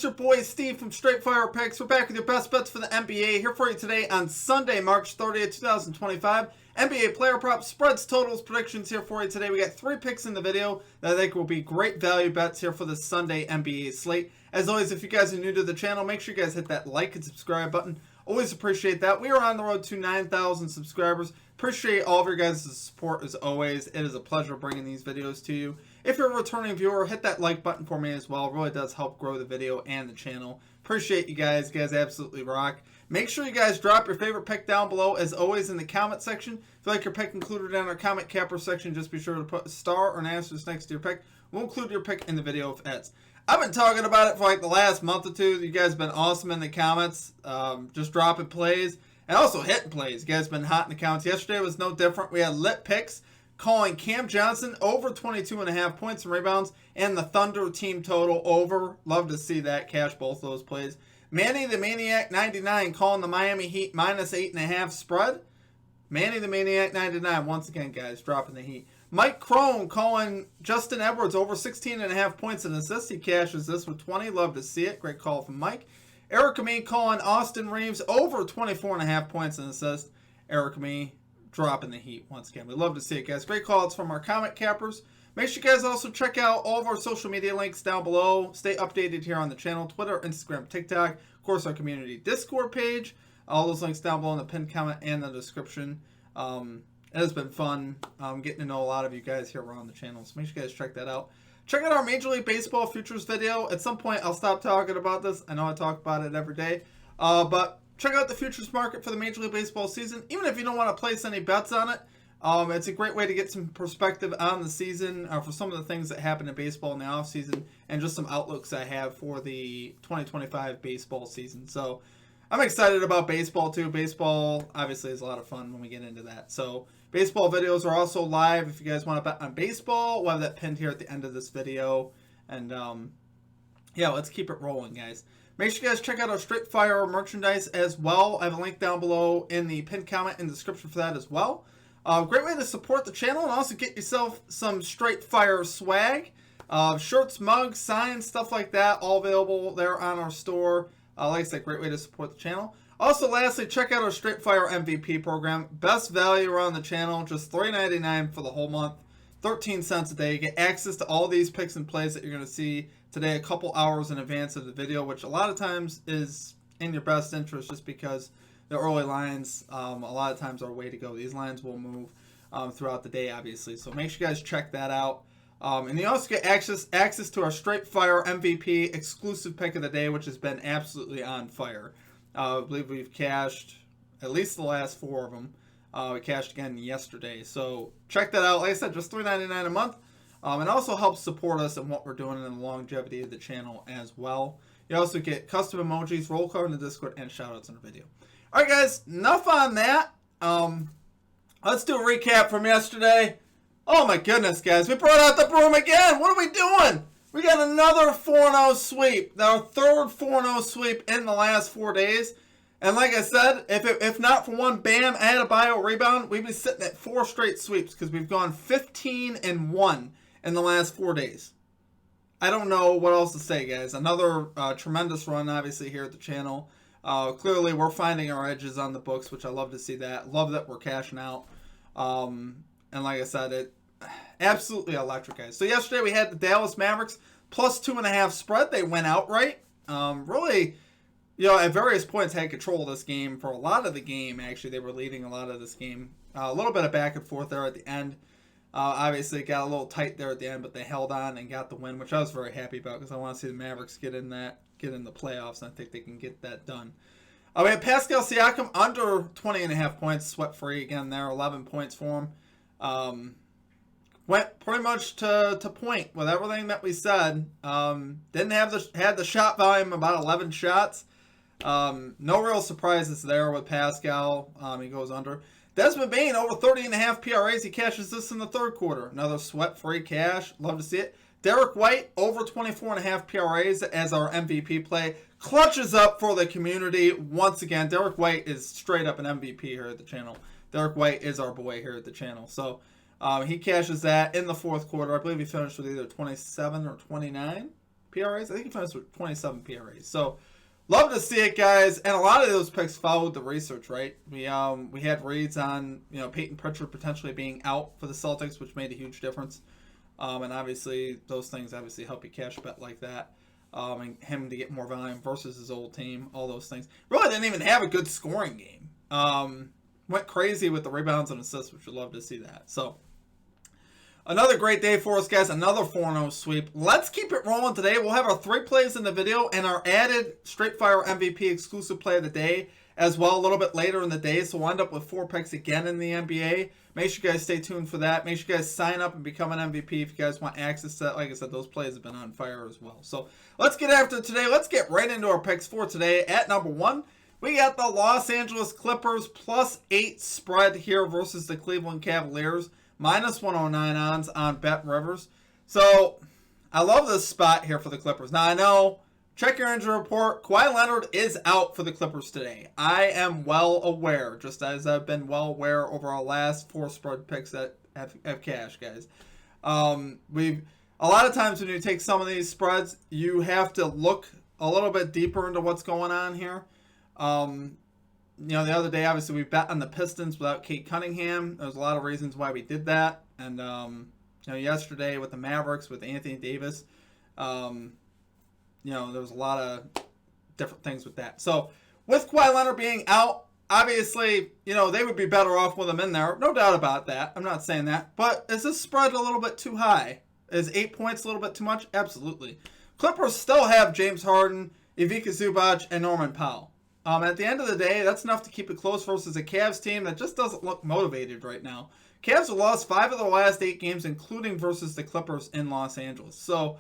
It's your boy Steve from Straight Fire Picks. We're back with your best bets for the NBA. Here for you today on Sunday, March 30th, 2025. NBA player props, spreads, totals, predictions here for you today. We got 3 picks in the video that I think will be great value bets here for the Sunday NBA slate. As always, if you guys are new to the channel, make sure you guys hit that like and subscribe button. Always appreciate that. We are on the road to 9,000 subscribers. Appreciate all of your guys' support as always. It is a pleasure bringing these videos to you. If you're a returning viewer, hit that like button for me as well. It really does help grow the video and the channel. Appreciate you guys. You guys absolutely rock. Make sure you guys drop your favorite pick down below, as always, in the comment section. If you like your pick included in our comment capper section, just be sure to put a star or an asterisk next to your pick. We'll include your pick in the video if it's. I've been talking about it for like the last month or two. You guys have been awesome in the comments. Just dropping plays and also hitting plays. You guys have been hot in the comments. Yesterday was no different. We had lit picks calling Cam Johnson over 22.5 points and rebounds and the Thunder team total over. Love to see that. Cash both those plays. Manny the Maniac 99 calling the Miami Heat minus 8.5 spread. Manny the Maniac 99 once again, guys, dropping the heat. Mike Crone calling Justin Edwards over 16.5 points and assists. He cashes this with 20. Love to see it. Great call from Mike. Eric Me calling Austin Reeves over 24.5 points and assists. Eric Me dropping the heat once again. We love to see it, guys. Great calls from our comment cappers. Make sure you guys also check out all of our social media links down below. Stay updated here on the channel, Twitter, Instagram, TikTok. Of course, our community Discord page. All those links down below in the pinned comment and the description. It has been fun getting to know a lot of you guys here around the channel, so make sure you guys check that out. Check out our Major League Baseball futures video. At some point, I'll stop talking about this. I know I talk about it every day, but check out the futures market for the Major League Baseball season. Even if you don't want to place any bets on it, it's a great way to get some perspective on the season for some of the things that happen in baseball in the offseason and just some outlooks I have for the 2025 baseball season. So I'm excited about baseball too. Baseball obviously is a lot of fun when we get into that. So baseball videos are also live. If you guys want to bet on baseball, we'll have that pinned here at the end of this video. And yeah, let's keep it rolling, guys. Make sure you guys check out our Straight Fire merchandise as well. I have a link down below in the pinned comment and description for that as well. Great way to support the channel and also get yourself some Straight Fire swag. Shirts, mugs, signs, stuff like that, all available there on our store. Like I said, great way to support the channel. Also, lastly, check out our Straight Fire MVP program. Best value around the channel, just $3.99 for the whole month. 13 cents a day. You get access to all these picks and plays that you're going to see today a couple hours in advance of the video, which a lot of times is in your best interest just because the early lines a lot of times are a way to go. These lines will move throughout the day, obviously. So make sure you guys check that out. And you also get access to our Straight Fire MVP exclusive pick of the day, which has been absolutely on fire. I believe we've cashed at least the last 4 of them. We cashed again yesterday. So check that out. Like I said, just $3.99 a month. And also helps support us in what we're doing and the longevity of the channel as well. You also get custom emojis, roll call in the Discord, and shoutouts in the video. All right, guys, enough on that. Let's do a recap from yesterday. Oh, my goodness, guys. We brought out the broom again. What are we doing? We got another 4-0 sweep. Our third 4-0 sweep in the last 4 days. And like I said, if not for one Bam Adebayo rebound, we'd be sitting at 4 straight sweeps because we've gone 15-1 in the last 4 days. I don't know what else to say, guys. Another tremendous run, obviously, here at the channel. Clearly, we're finding our edges on the books, which I love to see that. Love that we're cashing out. And like I said, it absolutely electric, guys. So yesterday we had the Dallas Mavericks plus 2.5 spread. They went outright. Really, you know, at various points had control of this game for a lot of the game. Actually, they were leading a lot of this game. A little bit of back and forth there at the end. Obviously, it got a little tight there at the end, but they held on and got the win, which I was very happy about because I want to see the Mavericks get in the playoffs, and I think they can get that done. We had Pascal Siakam under 20.5 points, sweat-free again there, 11 points for him. Went pretty much to point with everything that we said. Didn't have had the shot volume, about 11 shots. No real surprises there with Pascal. He goes under. Desmond Bane over 30.5 PRAs. He cashes this in the third quarter. Another sweat-free cash. Love to see it. Derek White over 24.5 PRAs as our MVP play. Clutches up for the community once again. Derek White is straight up an MVP here at the channel. Derek White is our boy here at the channel. So he cashes that in the fourth quarter. I believe he finished with either 27 or 29. PRAs. I think he finished with 27 PRAs. So love to see it, guys. And a lot of those picks followed the research, right? We had reads on Peyton Pritchard potentially being out for the Celtics, which made a huge difference. And obviously those things obviously help you cash bet like that. And him to get more volume versus his old team, all those things. Really didn't even have a good scoring game. Went crazy with the rebounds and assists, which would love to see that. So another great day for us, guys. Another 4-0 sweep. Let's keep it rolling today. We'll have our 3 plays in the video and our added Straight Fire MVP exclusive play of the day as well a little bit later in the day. So we'll end up with 4 picks again in the NBA. Make sure you guys stay tuned for that. Make sure you guys sign up and become an MVP if you guys want access to that. Like I said, those plays have been on fire as well. So let's get after it today. Let's get right into our picks for today. At number 1, we got the Los Angeles Clippers +8 spread here versus the Cleveland Cavaliers. -109 odds on Bet Rivers. So I love this spot here for the Clippers. Now I know, check your injury report. Kawhi Leonard is out for the Clippers today. I am well aware, just as I've been well aware over our last 4 spread picks that have cash, guys. A lot of times when you take some of these spreads, you have to look a little bit deeper into what's going on here. The other day, obviously, we bet on the Pistons without Kate Cunningham. There's a lot of reasons why we did that. And, yesterday with the Mavericks, with Anthony Davis, there was a lot of different things with that. So, with Kawhi Leonard being out, obviously, they would be better off with him in there. No doubt about that. I'm not saying that. But is this spread a little bit too high? Is 8 points a little bit too much? Absolutely. Clippers still have James Harden, Ivica Zubac, and Norman Powell. At the end of the day, that's enough to keep it close versus a Cavs team that just doesn't look motivated right now. Cavs have lost 5 of the last 8 games, including versus the Clippers in Los Angeles. So,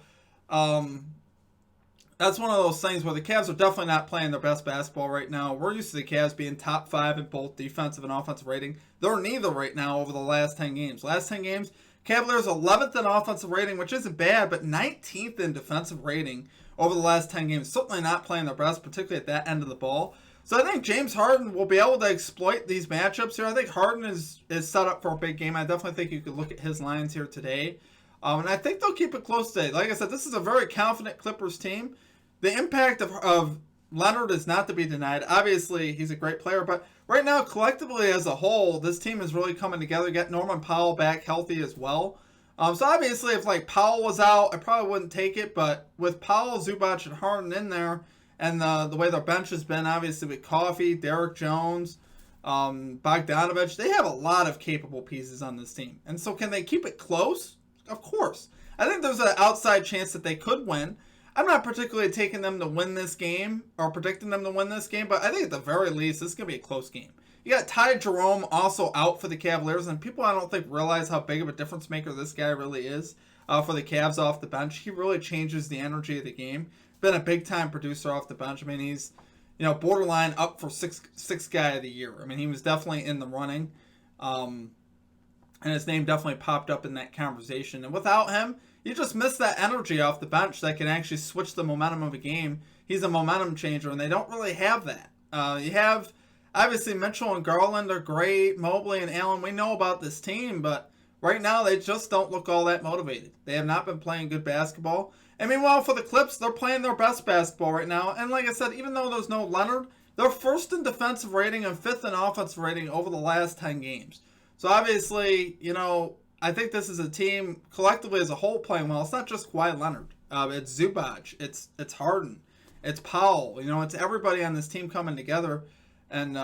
that's one of those things where the Cavs are definitely not playing their best basketball right now. We're used to the Cavs being top 5 in both defensive and offensive rating. They're neither right now over the last 10 games. Last 10 games, Cavaliers 11th in offensive rating, which isn't bad, but 19th in defensive rating over the last 10 games. Certainly not playing their best, particularly at that end of the ball. So I think James Harden will be able to exploit these matchups here. I think Harden is set up for a big game. I definitely think you could look at his lines here today. And I think they'll keep it close today. Like I said, this is a very confident Clippers team. The impact of Leonard is not to be denied. Obviously, he's a great player. But right now, collectively as a whole, this team is really coming together. Get Norman Powell back healthy as well. So obviously, if Powell was out, I probably wouldn't take it. But with Powell, Zubac, and Harden in there, and the way their bench has been, obviously with Coffey, Derek Jones, Bogdanovich, they have a lot of capable pieces on this team. And so can they keep it close? Of course. I think there's an outside chance that they could win. I'm not particularly taking them to win this game or predicting them to win this game, but I think at the very least, this is going to be a close game. You got Ty Jerome also out for the Cavaliers, and people I don't think realize how big of a difference maker this guy really is for the Cavs off the bench. He really changes the energy of the game. Been a big-time producer off the bench. I mean, he's borderline up for six guy of the year. I mean, he was definitely in the running, and his name definitely popped up in that conversation. And without him, you just miss that energy off the bench that can actually switch the momentum of a game. He's a momentum changer, and they don't really have that. You have, obviously, Mitchell and Garland are great. Mobley and Allen, we know about this team, but right now they just don't look all that motivated. They have not been playing good basketball. And meanwhile, for the Clips, they're playing their best basketball right now. And like I said, even though there's no Leonard, they're first in defensive rating and fifth in offensive rating over the last 10 games. So obviously, I think this is a team collectively as a whole playing well. It's not just Kawhi Leonard. It's Zubac. It's Harden. It's Powell. It's everybody on this team coming together. And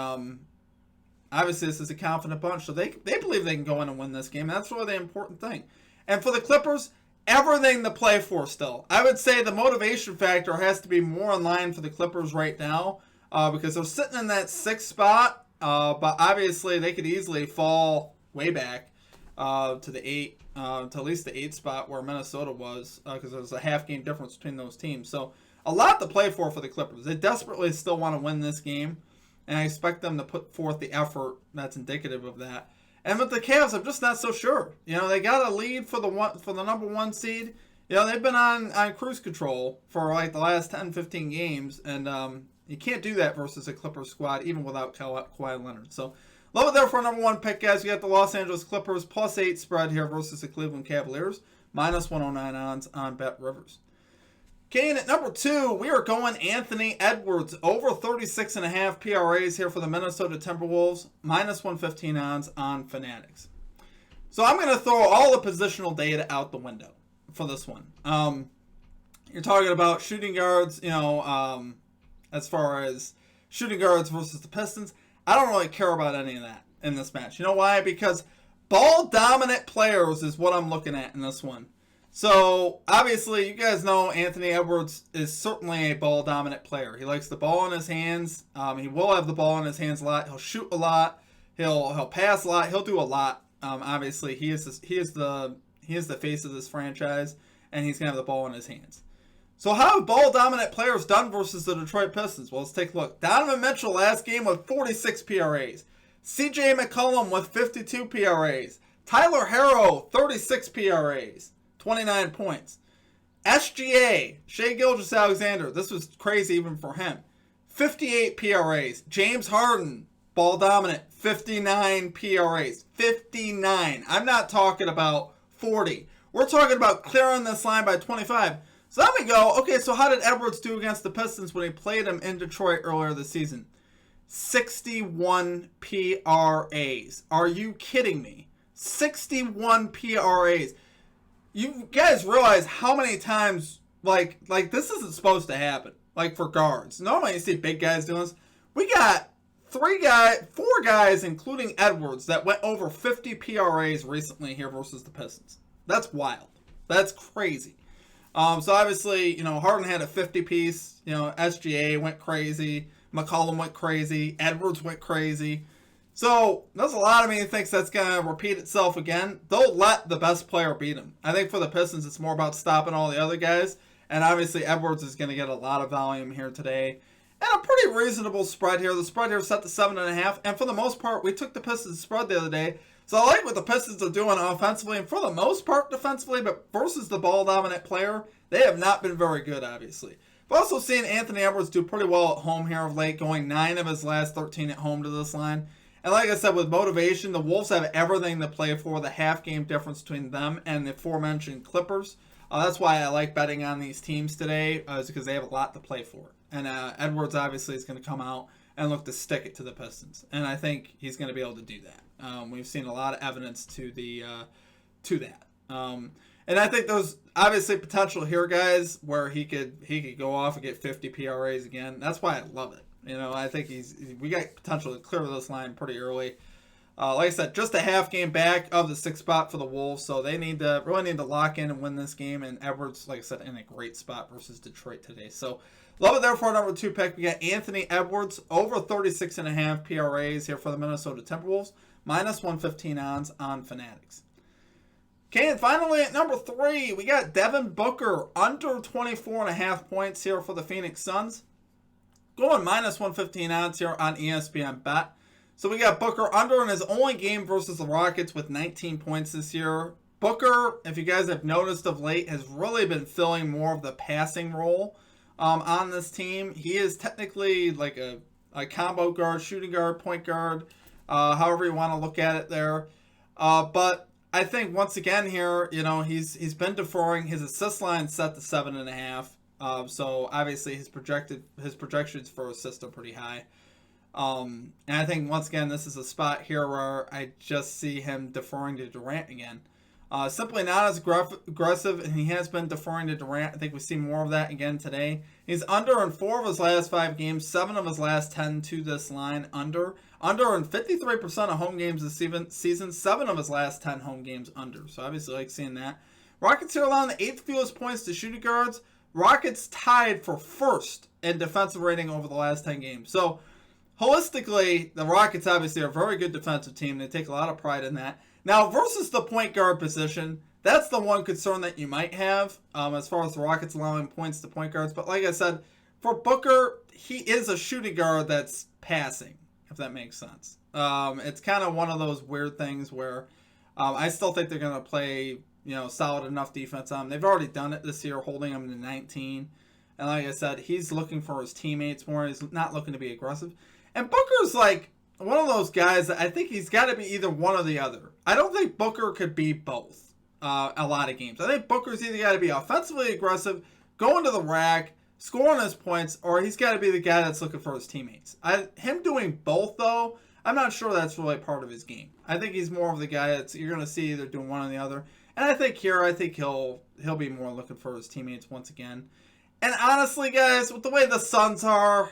obviously this is a confident bunch. So they believe they can go in and win this game. That's really the important thing. And for the Clippers, everything to play for still. I would say the motivation factor has to be more in line for the Clippers right now because they're sitting in that 6th spot. But obviously they could easily fall way back to the 8, to at least the 8th spot where Minnesota was because there's a half game difference between those teams. So a lot to play for the Clippers. They desperately still want to win this game, and I expect them to put forth the effort that's indicative of that. And with the Cavs, I'm just not so sure. They got a lead for the number 1 seed. They've been on cruise control for the last 10, 15 games, and you can't do that versus a Clippers squad even without Kawhi Leonard. So love it there for a number 1 pick, guys. We got the Los Angeles Clippers +8 spread here versus the Cleveland Cavaliers, -109 odds on Bet Rivers. Okay, and at number 2, we are going Anthony Edwards, over 36.5 PRAs here for the Minnesota Timberwolves, minus 115 odds on Fanatics. So I'm going to throw all the positional data out the window for this one. You're talking about shooting guards, as far as shooting guards versus the Pistons. I don't really care about any of that in this match. You know why? Because ball-dominant players is what I'm looking at in this one. So, obviously, you guys know Anthony Edwards is certainly a ball-dominant player. He likes the ball in his hands. He will have the ball in his hands a lot. He'll shoot a lot. He'll pass a lot. He'll do a lot. Obviously, he is the face of this franchise, and he's going to have the ball in his hands. So, how have ball-dominant players done versus the Detroit Pistons? Well, let's take a look. Donovan Mitchell last game with 46 PRAs. C.J. McCollum with 52 PRAs. Tyler Herro, 36 PRAs. 29 points. SGA, Shai Gilgeous-Alexander, this was crazy even for him. 58 PRAs. James Harden, ball dominant, 59 PRAs. 59. I'm not talking about 40. We're talking about clearing this line by 25. So then we go, okay, so how did Edwards do against the Pistons when he played them in Detroit earlier this season? 61 PRAs. Are you kidding me? 61 PRAs. You guys realize how many times, like this isn't supposed to happen, like for guards. Normally you see big guys doing this. We got 4 guys, including Edwards, that went over 50 PRAs recently here versus the Pistons. That's wild. That's crazy. So obviously, Harden had a 50 piece, SGA went crazy, McCollum went crazy, Edwards went crazy. So, there's a lot of me who thinks that's going to repeat itself again. They'll let the best player beat them. I think for the Pistons, it's more about stopping all the other guys. And obviously, Edwards is going to get a lot of volume here today. And a pretty reasonable spread here. The spread here is set to 7.5. And for the most part, we took the Pistons spread the other day. So, I like what the Pistons are doing offensively. And for the most part, defensively. But versus the ball-dominant player, they have not been very good, obviously. I've also seen Anthony Edwards do pretty well at home here of late, going 9 of his last 13 at home to this line. And like I said, with motivation, the Wolves have everything to play for. The half-game difference between them and the aforementioned Clippers. That's why I like betting on these teams today, is because they have a lot to play for. And Edwards obviously is going to come out and look to stick it to the Pistons. And I think he's going to be able to do that. We've seen a lot of evidence to that. And I think there's obviously potential here, guys, where he could go off and get 50 PRAs again. That's why I love it. I think we got potential to clear this line pretty early. Like I said, just a half game back of the 6th spot for the Wolves, so they really need to lock in and win this game. And Edwards, like I said, in a great spot versus Detroit today. So love it there for our number 2 pick. We got Anthony Edwards, over 36.5 PRAs here for the Minnesota Timberwolves, minus 115 odds on Fanatics. Okay, and finally at number 3, we got Devin Booker, under 24.5 points here for the Phoenix Suns. Going minus 115 odds here on ESPN Bet. So we got Booker under in his only game versus the Rockets with 19 points this year. Booker, if you guys have noticed of late, has really been filling more of the passing role on this team. He is technically like a combo guard, shooting guard, point guard, however you want to look at it there. But I think once again here, he's been deferring. His assist line set to 7.5. So obviously his projections for assists are pretty high. And I think once again this is a spot here where I just see him deferring to Durant again. Simply not as aggressive, and he has been deferring to Durant. I think we see more of that again today. He's under in 4 of his last 5 games, 7 of his last 10 to this line. Under in 53% of home games this season, 7 of his last 10 home games under. So obviously I like seeing that. Rockets here allowing the 8th fewest points to shooting guards. Rockets tied for 1st in defensive rating over the last 10 games. So, holistically, the Rockets obviously are a very good defensive team. They take a lot of pride in that. Now, versus the point guard position, that's the one concern that you might have as far as the Rockets allowing points to point guards. But like I said, for Booker, he is a shooting guard that's passing, if that makes sense. It's kind of one of those weird things where I still think they're going to play solid enough defense on him. They've already done it this year, holding him to 19. And like I said, he's looking for his teammates more. He's not looking to be aggressive. And Booker's like one of those guys that I think he's got to be either one or the other. I don't think Booker could be both a lot of games. I think Booker's either got to be offensively aggressive, going to the rack, scoring his points, or he's got to be the guy that's looking for his teammates. Him doing both, though, I'm not sure that's really part of his game. I think he's more of the guy that's you're going to see either doing one or the other. And I think he'll be more looking for his teammates once again. And honestly, guys, with the way the Suns are,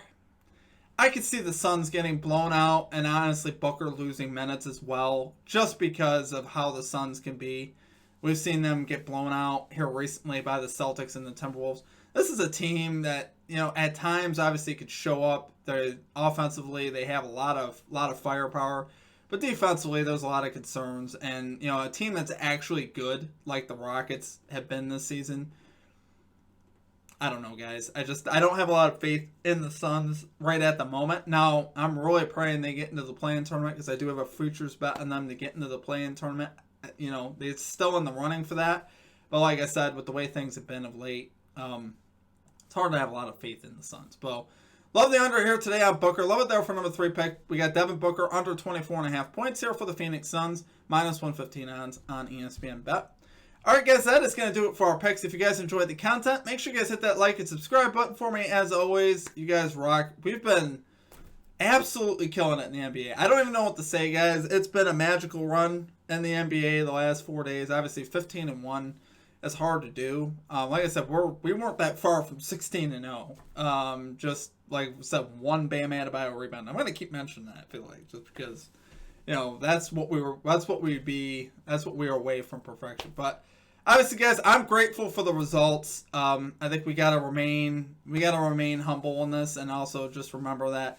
I could see the Suns getting blown out, and honestly Booker losing minutes as well, just because of how the Suns can be. We've seen them get blown out here recently by the Celtics and the Timberwolves. This is a team that, at times obviously could show up. They're offensively, they have a lot of firepower, but defensively there's a lot of concerns. And a team that's actually good, like the Rockets have been this season, I don't know, guys. I don't have a lot of faith in the Suns right at the moment. Now, I'm really praying they get into the play-in tournament because I do have a futures bet on them to get into the play-in tournament. They're still in the running for that. But like I said, with the way things have been of late, it's hard to have a lot of faith in the Suns. But love the under here today on Booker. Love it there for number 3 pick. We got Devin Booker under 24.5 points here for the Phoenix Suns. Minus 115 odds on ESPN Bet. Alright guys, that is going to do it for our picks. If you guys enjoyed the content, make sure you guys hit that like and subscribe button for me. As always, you guys rock. We've been absolutely killing it in the NBA. I don't even know what to say, guys. It's been a magical run in the NBA the last 4 days. Obviously, 15-1 is hard to do. Like I said, we weren't that far from 16-0. Just like I said, one Bam Adebayo rebound. I'm going to keep mentioning that, I feel like, just because that's what we were away from perfection. But obviously, guys, I'm grateful for the results. I think we gotta remain humble in this, and also just remember that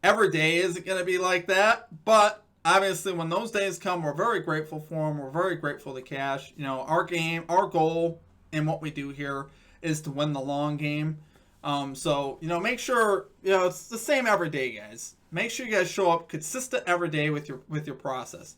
every day isn't gonna be like that. But obviously, when those days come, we're very grateful for them. We're very grateful to cash. Our goal in what we do here is to win the long game. So make sure it's the same every day, guys. Make sure you guys show up consistent every day with your process.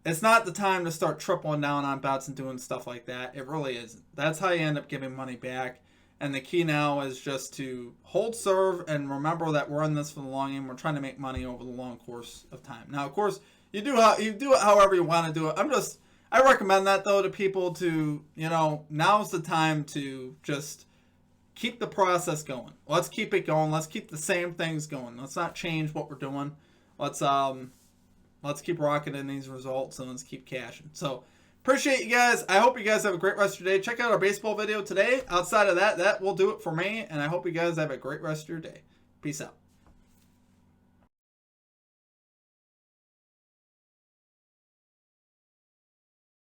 It's not the time to start tripling down on bets and doing stuff like that. It really isn't. That's how you end up giving money back. And the key now is just to hold serve and remember that we're in this for the long game. We're trying to make money over the long course of time. Now, of course, you do it however you want to do it. I recommend that though to people to, now's the time to just keep the process going. Let's keep it going. Let's keep the same things going. Let's not change what we're doing. Let's keep rocking in these results and let's keep cashing. So appreciate you guys. I hope you guys have a great rest of your day. Check out our baseball video today. Outside of that will do it for me. And I hope you guys have a great rest of your day. Peace out.